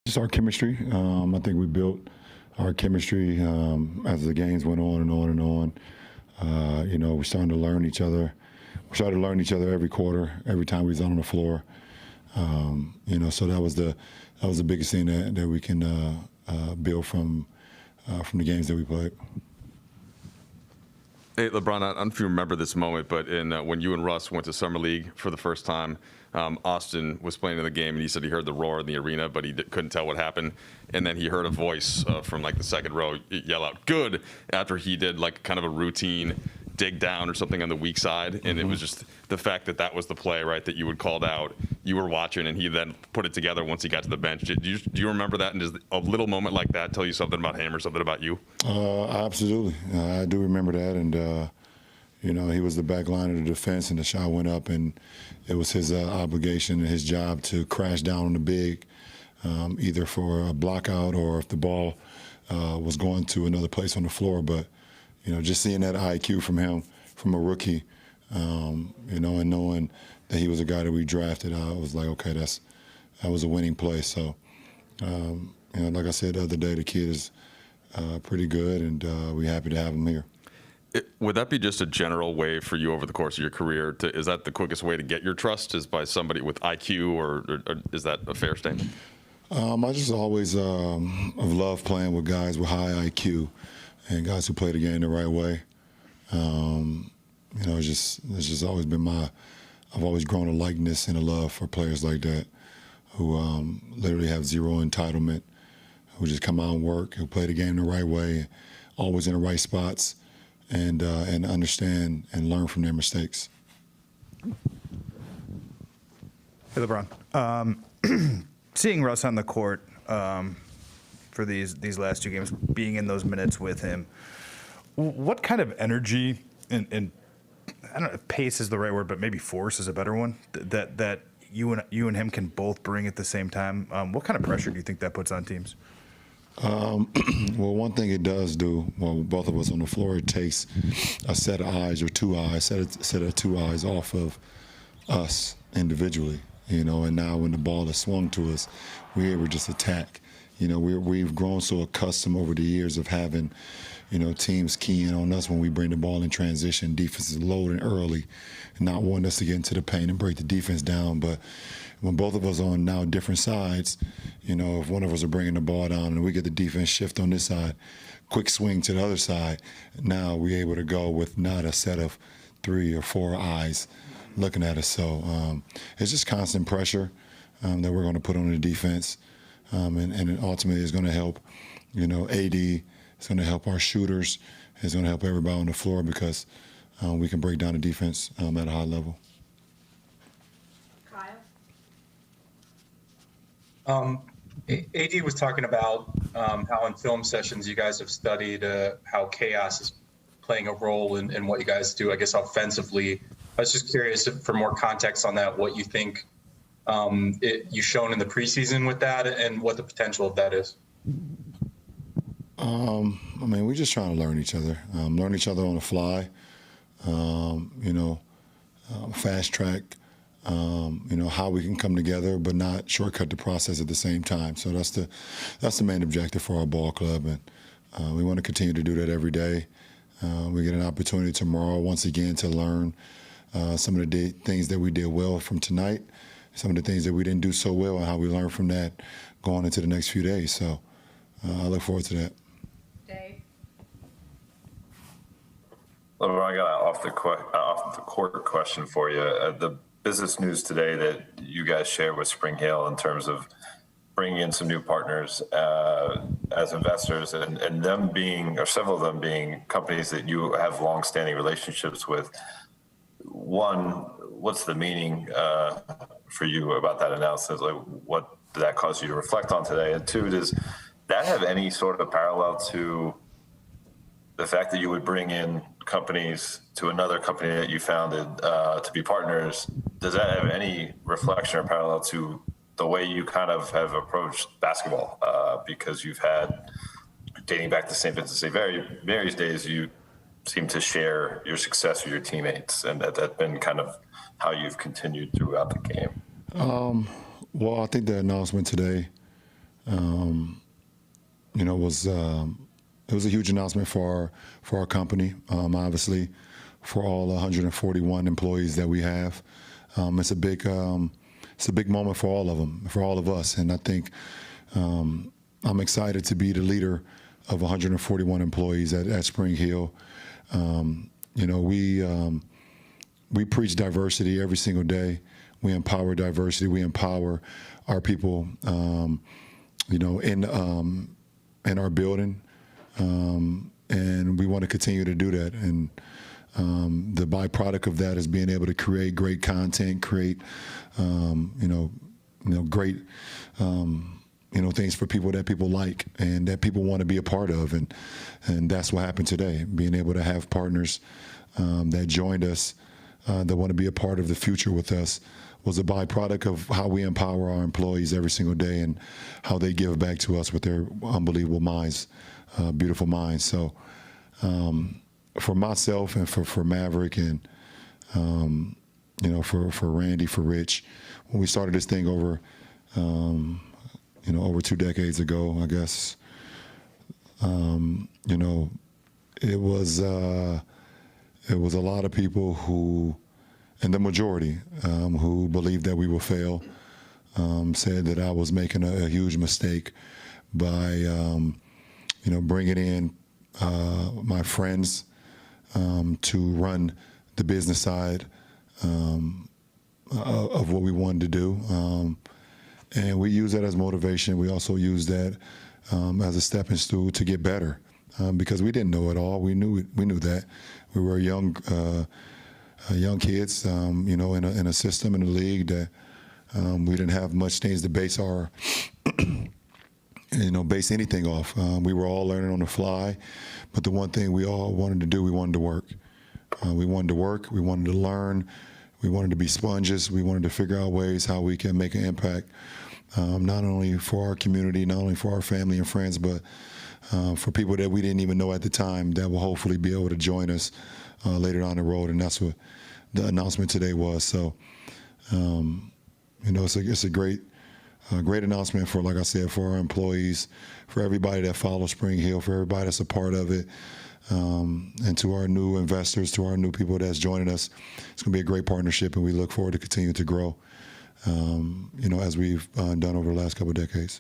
Just our chemistry. I think we built our chemistry as the games went on and on and on. We're starting to learn each other. We started to learn each other every quarter, every time we was on the floor. So that was the biggest thing that we can build from the games that we played. Hey, LeBron, I don't know if you remember this moment, but when you and Russ went to Summer League for the first time, Austin was playing in the game, and he said he heard the roar in the arena, but he couldn't tell what happened. And then he heard a voice from like the second row yell out, "Good," after he did like kind of a routine dig down or something on the weak side. And it was just the fact that was the play, right, that you had called out. You were watching, and he then put it together once he got to the bench. Do you remember that? And does a little moment like that tell you something about him or something about you? Absolutely. I do remember that. And, he was the back line of the defense, and the shot went up, and it was his obligation and his job to crash down on the big, either for a block out or if the ball was going to another place on the floor. But, just seeing that IQ from him, from a rookie, and knowing that he was a guy that we drafted, I was like, okay, that was a winning play. So, like I said the other day, the kid is pretty good, and we're happy to have him here. Would that be just a general way for you over the course of your career? Is that the quickest way to get your trust, is by somebody with IQ, or is that a fair statement? I just always have loved playing with guys with high IQ and guys who play the game the right way. It's just always been I've always grown a likeness and a love for players like that who literally have zero entitlement, who just come out and work, who play the game the right way, always in the right spots, and understand and learn from their mistakes. Hey, LeBron. Seeing Russ on the court for these last two games, being in those minutes with him, what kind of energy and I don't know if pace is the right word, but maybe force is a better one, that you and him can both bring at the same time? What kind of pressure do you think that puts on teams? Well, one thing it does do, both of us on the floor, it takes a set of eyes or two eyes, set of two eyes off of us individually, and now when the ball is swung to us, we're able to just attack. We've grown so accustomed over the years of having, teams keying on us when we bring the ball in transition, defenses loading early, and not wanting us to get into the paint and break the defense down. But when both of us are on now different sides, if one of us are bringing the ball down and we get the defense shift on this side, quick swing to the other side, now we're able to go with not a set of 3 or 4 eyes looking at us. So it's just constant pressure that we're going to put on the defense, and it ultimately is going to help, AD. It's going to help our shooters. It's going to help everybody on the floor because we can break down the defense at a high level. AD was talking about how in film sessions you guys have studied how chaos is playing a role in what you guys do, I guess, offensively. I was just curious for more context on that, what you think you've shown in the preseason with that and what the potential of that is. We're just trying to learn each other on the fly, fast track, how we can come together, but not shortcut the process at the same time. So that's the main objective for our ball club, and we want to continue to do that every day. We get an opportunity tomorrow once again to learn some of the things that we did well from tonight, some of the things that we didn't do so well, and how we learn from that going into the next few days. So I look forward to that. Dave. LeBron, I got off the court question for you. The business news today that you guys shared with Spring Hill in terms of bringing in some new partners as investors, and them being, or several of them being, companies that you have long-standing relationships with. One, what's the meaning for you about that announcement? Like, what did that cause you to reflect on today? And two, does that have any sort of parallel to the fact that you would bring in companies to another company that you founded to be partners? Does that have any reflection or parallel to the way you kind of have approached basketball? Because you've had, dating back to St. Vincent St. Mary's days, you seem to share your success with your teammates, and that's been kind of how you've continued throughout the game. Well, I think the announcement today you know, it was a huge announcement for our company, obviously, for all 141 employees that we have. It's a big moment for all of them, for all of us, and I think I'm excited to be the leader of 141 employees at Spring Hill. You know, we preach diversity every single day. We empower diversity. We empower our people, you know, in our building, and we want to continue to do that. And the byproduct of that is being able to create great content, create, you know, great, you know, things for people that people like and that people want to be a part of, and that's what happened today. Being able to have partners that joined us that want to be a part of the future with us was a byproduct of how we empower our employees every single day and how they give back to us with their unbelievable minds, beautiful minds. So for myself and for Maverick and you know, for Randy, for Rich, when we started this thing over you know, over 2 decades ago, I guess, you know, it was a lot of people who, and the majority, who believed that we would fail, said that I was making a huge mistake by, you know, bringing in my friends to run the business side of what we wanted to do. And we use that as motivation. We also use that as a stepping stool to get better, because we didn't know it all. We knew that. We were young kids, you know, in a system in the league that we didn't have much things to base our, you know, base anything off. We were all learning on the fly, but the one thing we all wanted to do, we wanted to work. We wanted to work. We wanted to learn. We wanted to be sponges. We wanted to figure out ways how we can make an impact, not only for our community, not only for our family and friends, but for people that we didn't even know at the time that will hopefully be able to join us later down the road. And that's what the announcement today was. So, you know, it's a great announcement for, like I said, for our employees, for everybody that follows Spring Hill, for everybody that's a part of it. And to our new investors, to our new people that's joining us, it's going to be a great partnership, and we look forward to continuing to grow, you know, as we've done over the last couple of decades.